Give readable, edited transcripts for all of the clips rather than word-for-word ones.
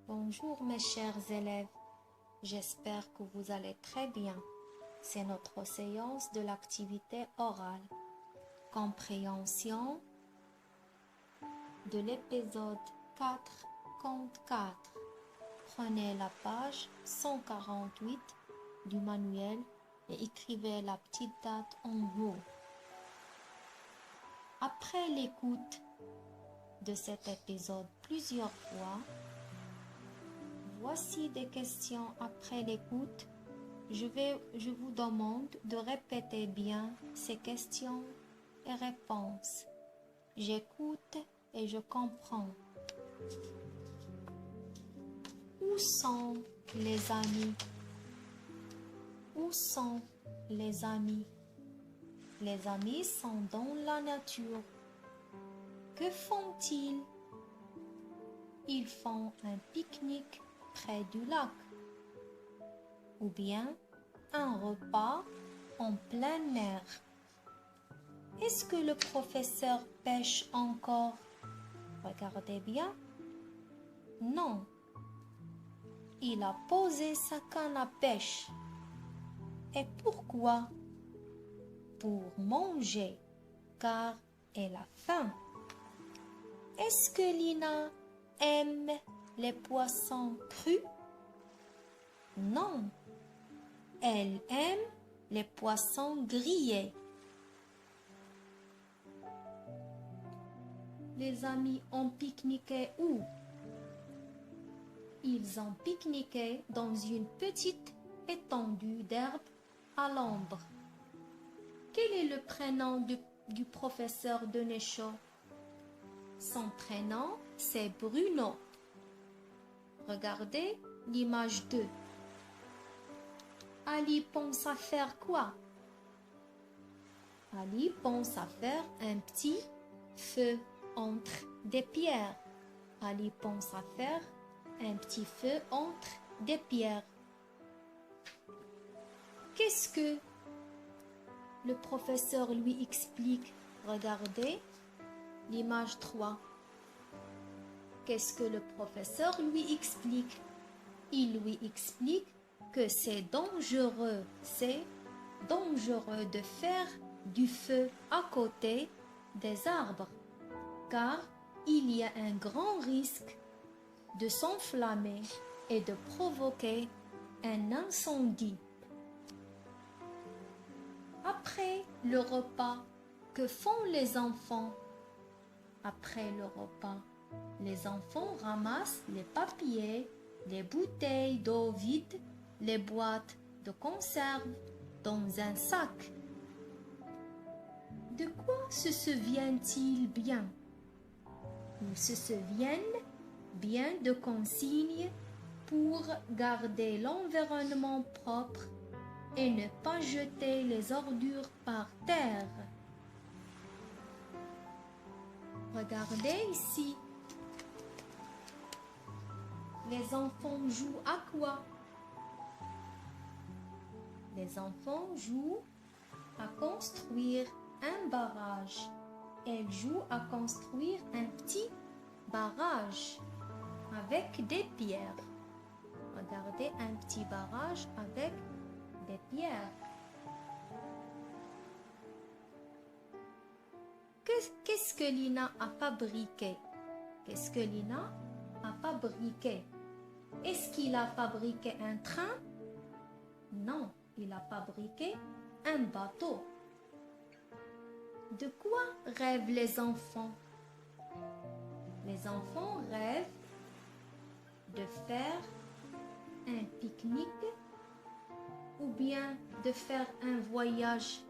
Bonjour mes chers élèves, j'espère que vous allez très bien. C'est notre séance de l'activité orale. Compréhension de l'épisode 4, compte 4. Prenez la page 148 du manuel et écrivez la petite date en haut. Après l'écoute de cet épisode plusieurs fois, voici des questions après l'écoute. Je vous demande de répéter bien ces questions et réponses. J'écoute et je comprends. Où sont les amis? Où sont les amis? Les amis sont dans la nature. Que font-ils? Ils font un pique-nique près du lac. Ou bien un repas en plein air. Est-ce que le professeur pêche encore? Regardez bien. Non. Il a posé sa canne à pêche. Et pourquoi? Pour manger, car elle a faim. Est-ce que Lina aime les poissons crus? Non. Elle aime les poissons grillés. Les amis ont pique-niqué où? Ils ont pique-niqué dans une petite étendue d'herbe à l'ombre. Quel est le prénom du professeur Denechaud? Son prénom, c'est Bruno. Regardez l'image 2. Ali pense à faire quoi? Ali pense à faire un petit feu entre des pierres. Ali pense à faire un petit feu entre des pierres. Qu'est-ce que le professeur lui explique? Regardez l'image 3. Qu'est-ce que le professeur lui explique? Il lui explique que c'est dangereux de faire du feu à côté des arbres, car il y a un grand risque de s'enflammer et de provoquer un incendie. Après le repas, que font les enfants? Après le repas, les enfants ramassent les papiers, les bouteilles d'eau vides, les boîtes de conserve dans un sac. De quoi se souviennent-ils bien? Ils se souviennent bien de consignes pour garder l'environnement propre et ne pas jeter les ordures par terre. Regardez ici. Les enfants jouent à quoi? Les enfants jouent à construire un barrage. Elles jouent à construire un petit barrage avec des pierres. Regardez un petit barrage avec des pierres. Qu'est-ce que Lina a fabriqué? Qu'est-ce que Lina a fabriqué? Est-ce qu'il a fabriqué un train? Non, il a fabriqué un bateau. De quoi rêvent les enfants? Les enfants rêvent de faire un pique-nique ou bien de faire un voyage.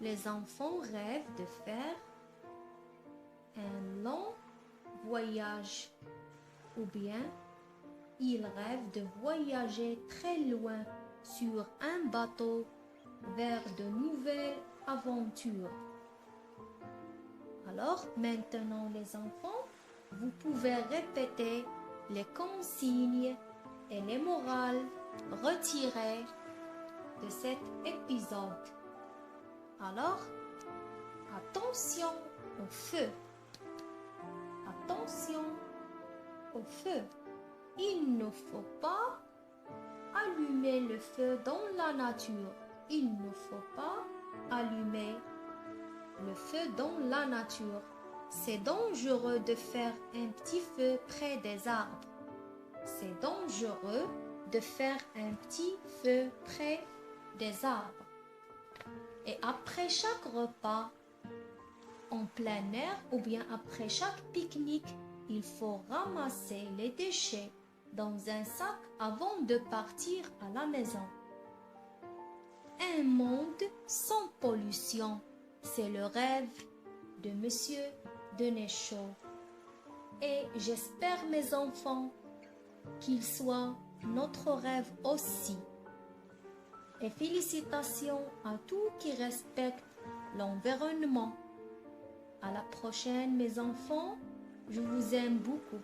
Les enfants rêvent de faire un long voyage ou bien ils rêvent de voyager très loin sur un bateau vers de nouvelles aventures. Alors maintenant les enfants, vous pouvez répéter les consignes et les morales retirées de cet épisode. Alors, attention au feu. Attention au feu. Il ne faut pas allumer le feu dans la nature. Il ne faut pas allumer le feu dans la nature. C'est dangereux de faire un petit feu près des arbres. C'est dangereux de faire un petit feu près des arbres. Et après chaque repas, en plein air ou bien après chaque pique-nique, il faut ramasser les déchets dans un sac avant de partir à la maison. Un monde sans pollution, c'est le rêve de Monsieur Denechaud. Et j'espère, mes enfants, qu'il soit notre rêve aussi. Et félicitations à tous qui respectent l'environnement. À la prochaine, mes enfants, je vous aime beaucoup.